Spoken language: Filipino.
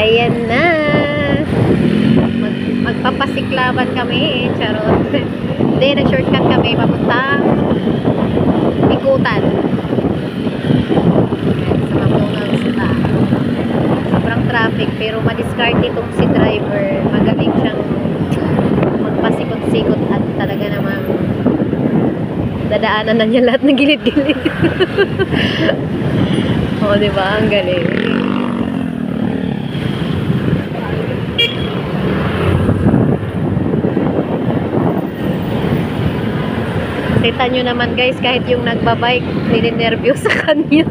Ayan na. Magpapasiklaban kami. Charot. Hindi, nag-shortcut kami. Papuntang Ikutan. Sa McDonald's na. Sobrang traffic. Pero madiskarte itong si driver. Magaling siyang magpasikot-sikot at talaga namang dadaanan na niya lahat ng gilid-gilid. O, diba? Ang galing. Kita nyo naman guys, kahit yung nagbabike, nilinervyos sa kanya.